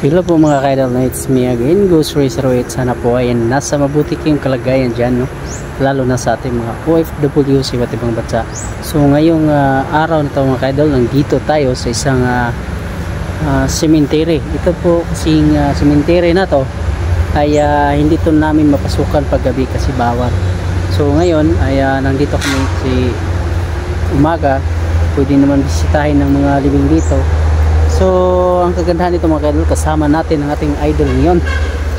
Hello po mga ka-idol, it's me again, Ghost Racer 8. Sana po ay nasa mabuti kayong kalagayan dyan, no? Lalo na sa ating mga OFW sa iba't ibang bansa. So ngayong araw na ito mga ka-idol, nandito tayo sa isang cemetery. Ito po kasing cemetery na to ay hindi to namin mapasukan paggabi kasi bawal. So ngayon ay nandito kami si umaga, pwede naman bisitahin ng mga living dito. So, ang kagandahan nito mga ka-idol, kasama natin ang ating idol ngayon,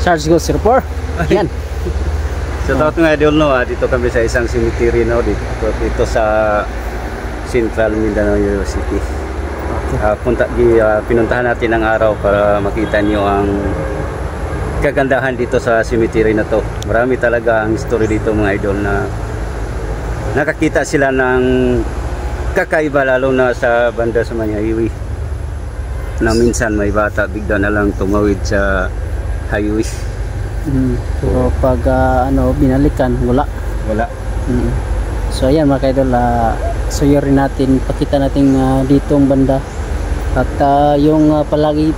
Charles Ghost Racer. Yan. So, mga idol, no, dito kami sa isang cemetery, no, dito sa Central Mindanao University. Okay. Pinuntahan natin ang araw para makita niyo ang kagandahan dito sa cemetery na to. Marami talaga ang story dito mga idol na nakakita sila ng kakaiba, lalo na sa banda sa Manyahiwi, na minsan may bata bigla na lang tumawid sa highway. Pero pag binalikan, wala. So ayan mga ka-idol, suyorin natin, pakita natin dito ang banda. At yung palagi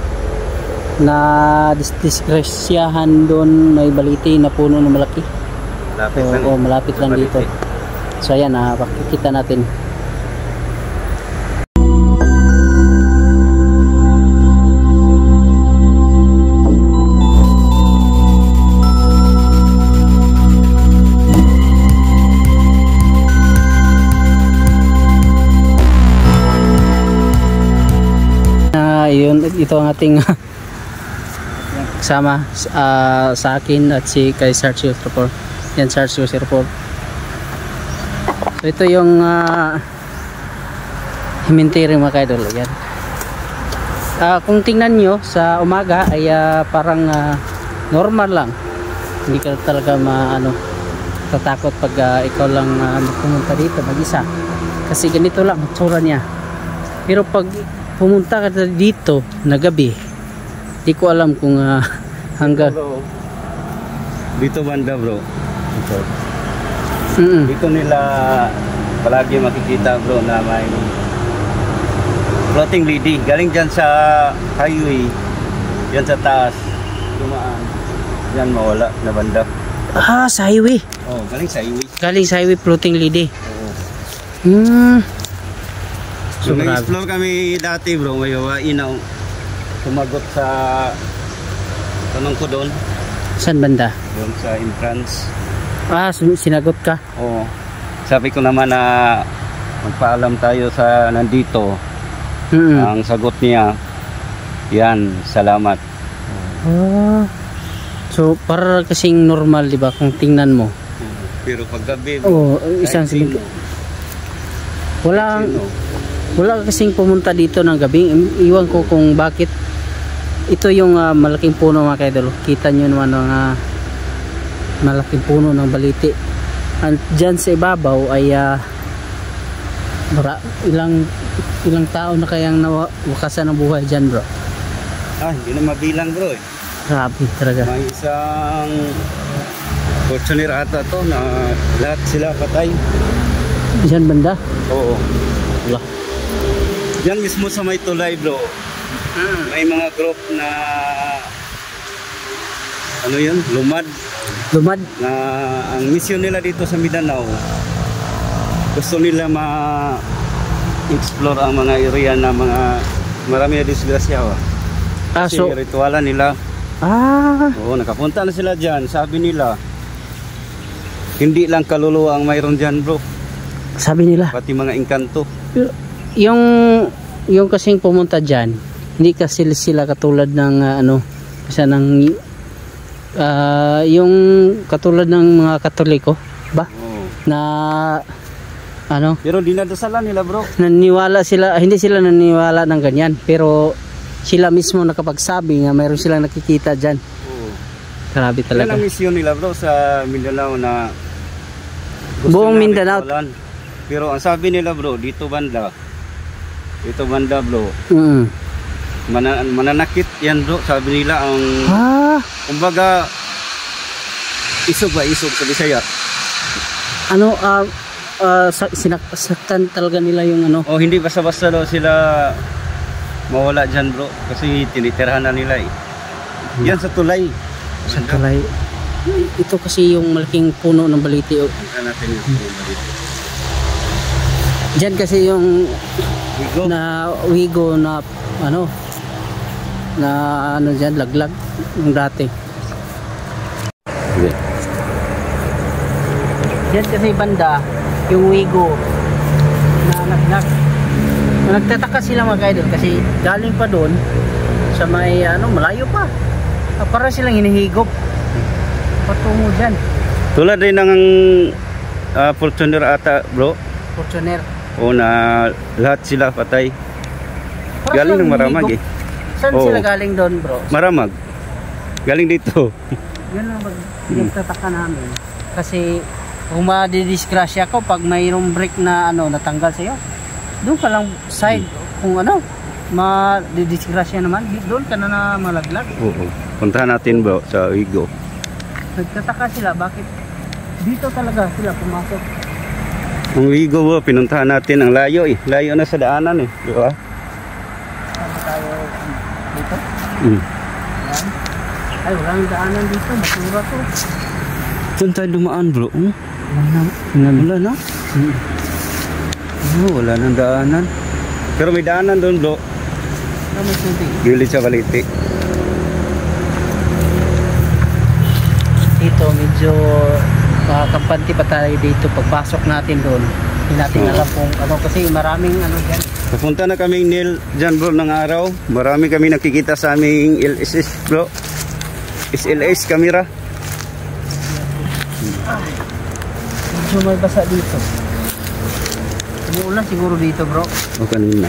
na disgresyahan doon, may baliti na puno na malaki. Malapit lang dito. So ayan, pakikita natin. Ito ang ating kasama sa akin at si kay Charles Ghost Racer. Yan, Charles Ghost Racer. So ito yung cemetery mga ka-idol. Yan. Kung tingnan nyo sa umaga ay parang normal lang. Hindi ka talaga tatakot pag ikaw lang pumunta dito mag-isa. Kasi ganito lang ang tsura niya. Pero pag pumunta ka dito na gabi, di ko alam kung hanggang dito banda bro. Dito nila palagi makikita bro na may floating lady galing dyan sa highway, yan sa taas dumaan, yan mawala na banda. Sa highway? Galing sa highway floating lady. So nag-explore kami dati bro, may inaw tumagot sa tanong ko doon. Saan banda? Doon sa entrance. Sinagot ka? Oo. Sabi ko naman na magpaalam tayo sa nandito. Ang sagot niya, yan, salamat. So para kasing normal, di ba, kung tingnan mo. Pero paggabi, isang sige. Wala kasing pumunta dito ng gabi. Iwan ko kung bakit. Ito yung malaking puno mga ka-idol. Kita nyo naman ang malaking puno ng baliti. And dyan sa ibabaw ay ilang tao na kayang nawakasan ng buhay dyan bro. Hindi na mabilang bro. Grabe talaga. May isang fortuner ata to na lahat sila patay. Dyan banda? Oo. Wala. Yan mismo sa may tulay bro, may mga group na lumad na ang mission nila dito sa Mindanao, gusto nila ma-explore ang mga area na mga marami na disgrasya kasi so ritualan nila. Nakapunta na sila dyan. Sabi nila hindi lang kaluluwa ang mayroon dyan bro, sabi nila pati mga engkanto. Yung kasing pumunta dyan, hindi kasi sila katulad ng yung katulad ng mga Katoliko ba? Na pero dinadasalan nila bro. Naniwala sila, hindi sila naniwala ng ganyan, pero sila mismo nakapagsabi nga mayroon silang nakikita dyan. Grabe talaga. Yan ang misyon nila bro sa Mindanao, na buong Mindanao. Pero ang sabi nila bro, dito banda bro, mananakit yan bro, sabi nila. Ang kumbaga isog sa Bisaya. Sinaktan talaga nila yung hindi basta-basta daw sila mawala dyan bro, kasi tinitirahan na nila Yan sa tulay. Sa tulay. Ito kasi yung malaking puno ng baliti. Oh. Puntahan natin yung baliti. Diyan kasi yung Wigo. na wigo na ano diyan laglag yung dati. Okay. Diyan kasi banda yung wigo na laglag. Nagtataka sila mga idol kasi galing pa doon sa may malayo pa. Para silang hinihigop patungo dyan. Tulad rin ng Fortuner ata bro. Fortuner. O na lahat sila patay. Para Galing silang ng Maramag hinihigop. Saan Oo. sila galing doon bro? Maramag. Galing dito. Yun ang nagtataka namin. Kasi kung madidisgrasya ko pag mayroong brake na natanggal sa'yo, doon ka lang side. Kung madidisgrasya naman, doon ka na malaglag. Oo. Puntahan natin bro sa Wigo. Nagtataka sila bakit dito talaga sila pumasok. Ang Wigo bro, pinuntahan natin ang layo eh. Layo na sa daanan eh. Di ba? Saan tayo dito? Mm. Ayan. Ay, walang daanan dito. Basura to. Saan tayo dumaan bro? Wala na? Wala nang daanan. Pero may daanan doon bro. May tubig. Gilid sa baliti. Dito medyo kampante pa tayo dito pagpasok natin doon. Hindi natin alam kung kasi maraming dyan. Papunta na kaming Neil dyan bro ng araw. Marami kami nakikita sa aming LSS bro. SLS camera. Medyo may basa dito. Umuulan siguro dito bro. O kanina.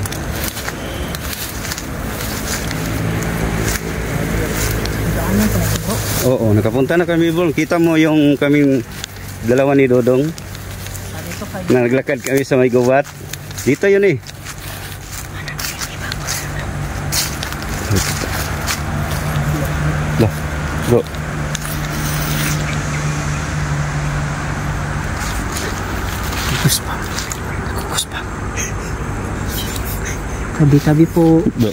Daanan talaga bro. Oo, nakapunta na kami bro. Kita mo yung kaming dalawa ni Dodong. Dito kayo. Naglakad kami sa may gubat. Dito yun eh. Loh, bro. Kukus pa. Tabi-tabi po. Bro.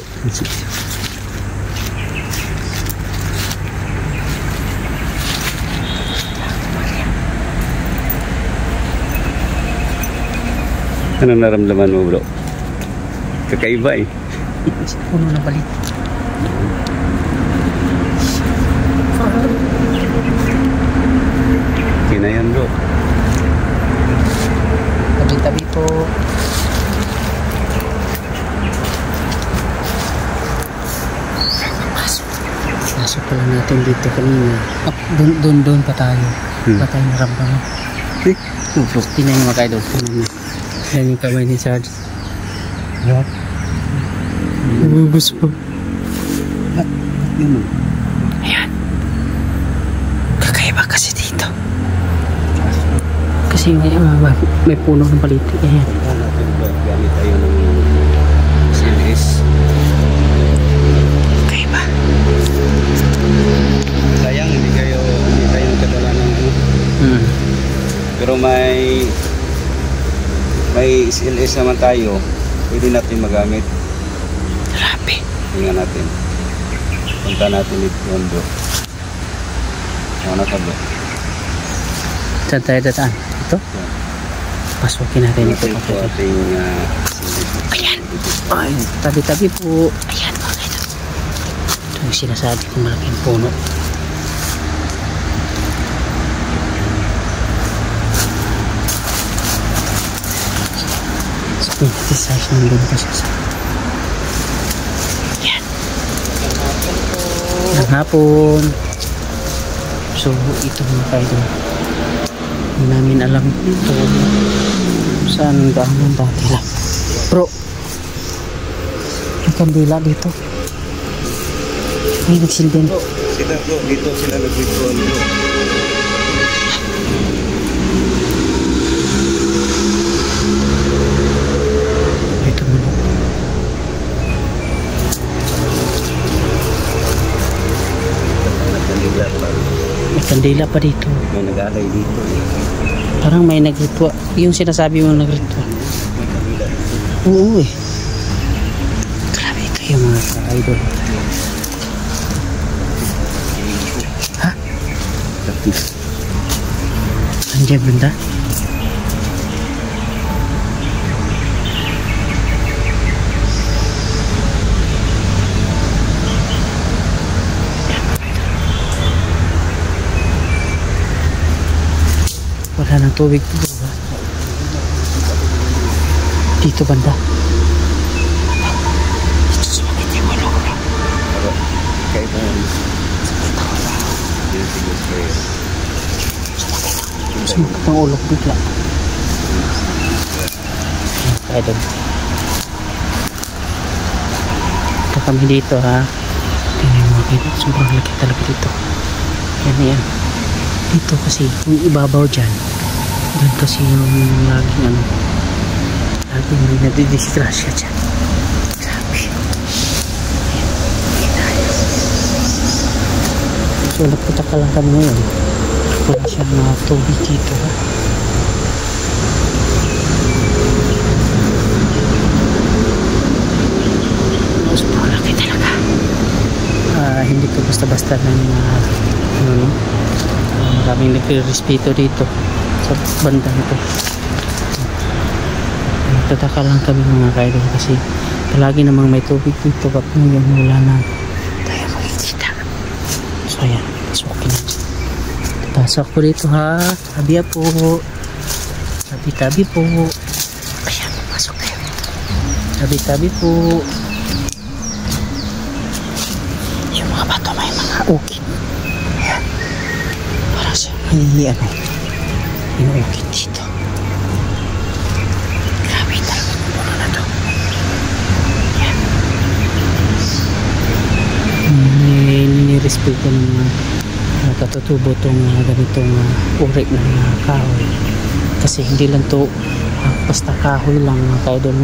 Anong naramdaman mo bro? Kakaiba eh. Puno na balit. Okay na yan bro. Tabi-tabi po. Pasok pala natin dito kanina. Doon pa tayo. Pa tayo naramdaman. Eh, bro. Tingnan nyo mga kaidol. Yan yung kamay ni Sarge. What? Gusto. Yun. Ayan. Kakaiba kasi dito. Kasi may puno ng paliti. Ayan. Gamit tayo ng CLS. Kakaiba. Sayang, hindi tayo nagkadala ng Pero may SLS naman tayo. Pwede natin magamit. Grabe. Tingnan natin. Punta natin dito bro. Ano ka bro? Saan tayo dataan? Ito? Pasukin natin ito. Ito po ating Ayan. Ay, tabi-tabi po. Ayan mga kaidol. Ito yung sinasabi kong malaking puno. Size ng doon kasi sa yan ng hapon. So ito mga kaidol, hindi namin alam ito saan ang daanan dati lang bro. May kandila dito, may nagsilbin. Sila bro, dito sila nag-ritual bro. May kandila pa dito. May nag-alay dito eh. Parang may nagritwa. Yung sinasabi mo nagritwa. May kandila dito. Oo eh. Grabe ito yung mga idol. Andiyan banda. Wala ng tubig dito ba? Dito banda. Dito sumakit yung ulo ko. Kayo po. Sakit ako ba? Sumakit. Sumakit ang ulo ko bigla. Kaya doon. Ito kami dito ha. Tingnan mo kayo. Sobrang laki talaga dito. Yan na yan. Dito kasi yung ibabaw dyan. Doon kasi yung laging ano. Laging may nadidisgrasya dyan. Grabe. So nagpunta ka lang kami ngayon. Wala siyang tubig dito ha. Sobrang laki talaga. Hindi ko basta-basta ng ano, maraming nagre-respeto dito sa banda nito. Nagtataka lang kami mga kaidol kasi palagi namang may tubig dito at ngayon wala na tayo makikita. So ayan, pasukin natin. Pasok po dito ha. Tabi po. Tabi-tabi po. Ayan, pasok tayo. Tabi-tabi po. Yung mga bato may mga ukit. Ayan. Parang siya may ano. Inuukit dito. Grabe talaga yung puno na to. Ayan. Nirespeto ng mga katutubo itong ganitong uri ng kahoy. Kasi hindi lang to basta kahoy lang mga kaidol.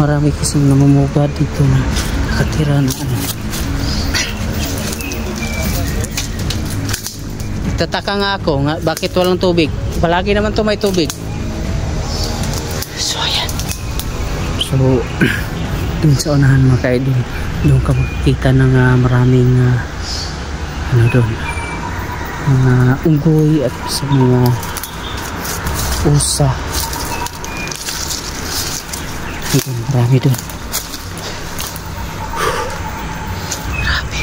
Marami kasing namumuga dito na nakatira na ano. Tataka nga ako nga, bakit walang tubig? Palagi naman to may tubig. So ayan. So dun sa unahan mga kaidol, doon ka makikita ng maraming ano doon, mga unggoy at sa mga usa. Ayun, marami doon. Marami.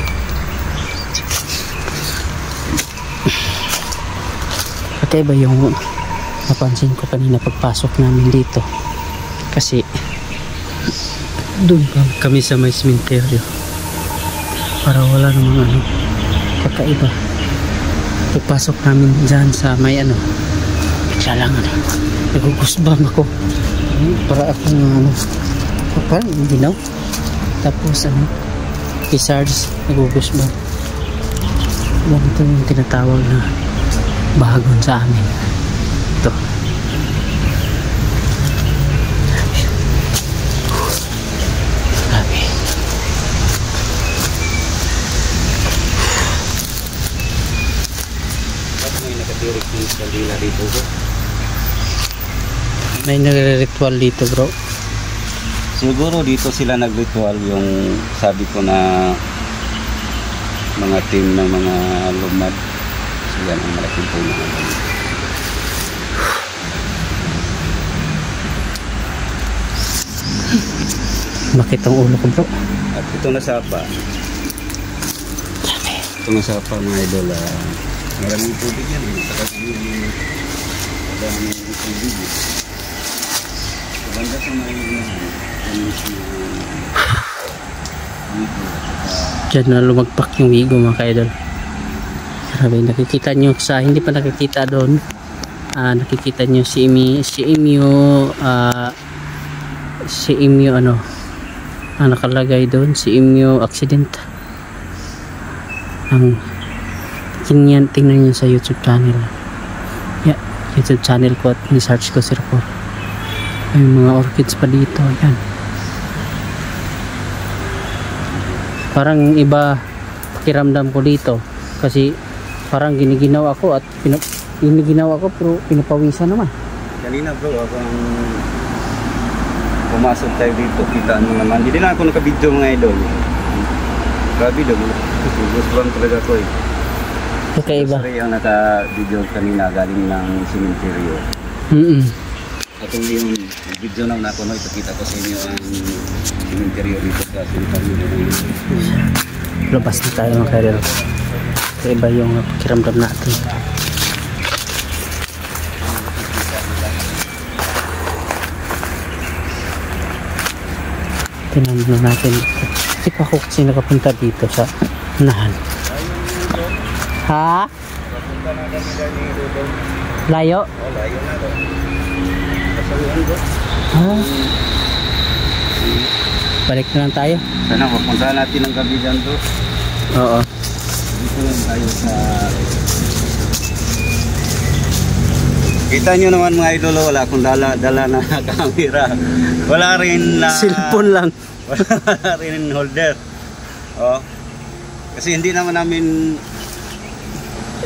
Kakaiba yung napansin ko kanina pagpasok namin dito. Kasi doon kami sa may sementeryo. Para wala namang ano, kakaiba. Pagpasok namin dyan sa may ano, bigla lang ano, nagugusbam ako. Para akong ano, parang ginaw. Tapos ano, lizards, nagugusbam. Ganito yung tinatawag na bahagon sa amin. Ito. Grabe. May nakatirik ng kandila dito bro. May nagre-ritual dito bro. Siguro dito sila nag-ritual yung sabi ko na mga team ng mga lumad. So yan ang malaking puno na doon. Bakit ang ulo ko bro? At ito na sapa. Ito na sapa mga idol. Maraming tubig yan. Maraming tubig. Banda sa may Diyan na lumagpak yung wigo mga kaidol. Grabe, nakikita nyo sa hindi pa nakikita doon. Nakikita nyo si Emio ano, nakalagay doon si Emio accident. Ang tingnan nyo sa YouTube channel. Yeah, YouTube channel ko at ni-search ko si Rapor. May mga orchids pa dito. Yan. Parang iba pakiramdam ko dito kasi parang giniginaw ako at giniginaw ako pero pinapawisan naman. kanina bro, habang pumasok tayo dito, kitaan mo naman. Hindi lang ako nakabidyo mga idol. Grabe daw. Gusto lang talaga ko eh. Kakaiba. Sorry, ang naka-video kanina galing ng simenteryo. Atong yung video na ako, no, ipakita ko sa inyo ang simenteryo dito sa Central Mindanao. Labas na tayo mga kaidol. Kakaiba yung pakiramdam natin. Tinanong natin dito. Hindi pa ako kasi nakapunta dito sa unahan. Ha? Layo? Oh, layo na to. Kasaluan ko. Ha? Balik na lang tayo. Sana mapuntahan natin ang gabi dyan to. Oo. Dito lang tayo sa... Kita nyo naman mga idolo, wala akong dala na camera. Wala rin na... Cellphone lang. Wala rin holder. Oh. Kasi hindi naman namin...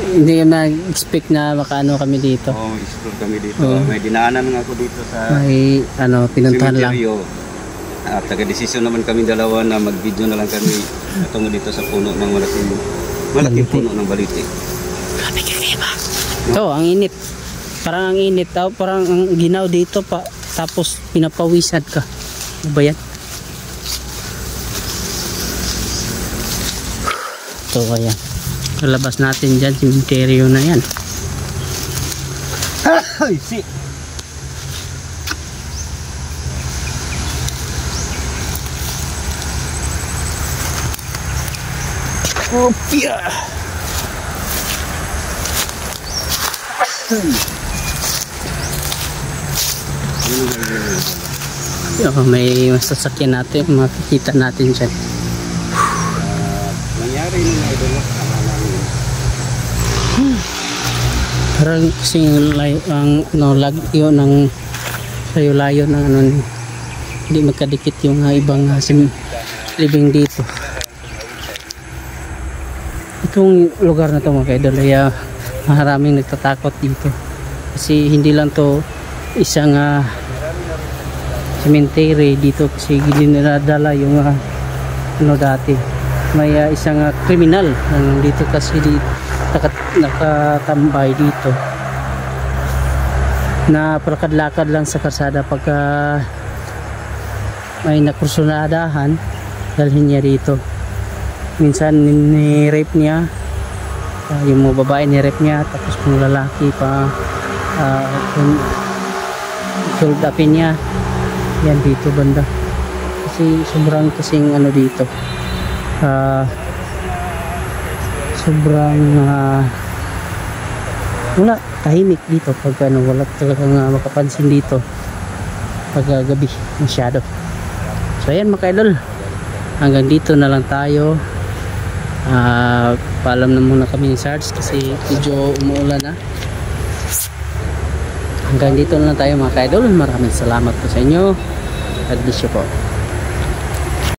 Hindi na-expect na makaano kami dito. Oh, explore kami dito. Oo. May dinaanan nga ako dito sa May pinuntahan lang. cemetery. At taga-desisyon naman kami dalawa na mag-video na lang kami tungo dito sa puno ng malaking Baliti. puno ng baliti. Grabe kakaiba. Ito, ang init. Parang ang init. Parang ang ginaw dito pa. Tapos pinapawisan ka. Ano ba yan? Ito kaya. Kalabas natin dyan. Cementerio na yan. Ay, si. Oh, pia! May masasakyan natin. Makikita natin dyan. Nangyari nung idol na kasama namin. Parang kasing layo, ang lagyo ng layo ng hindi magkadikit yung ibang living dito. Itong lugar na to mga kaidol ay maraming nagtatakot dito kasi hindi lang to isang cemetery dito kasi dinadala yung dati may isang kriminal dito kasi nakatambay dito na palakad-lakad lang sa kalsada pagka may nakursunadahan dalhin niya dito. Minsan ni-rape niya yung mga babae, ni-rape niya tapos kung lalaki pa hold upin niya yan dito banda kasi sobrang kasing dito sobrang wala tahimik dito pag wala talagang makapansin dito pag gabi masyado. So ayan mga kaidol, hanggang dito na lang tayo. Paalam na muna kami ni Sarge kasi medyo umuulan na. Hanggang dito na lang tayo mga kaidol. Maraming salamat po sa inyo. God bless you po.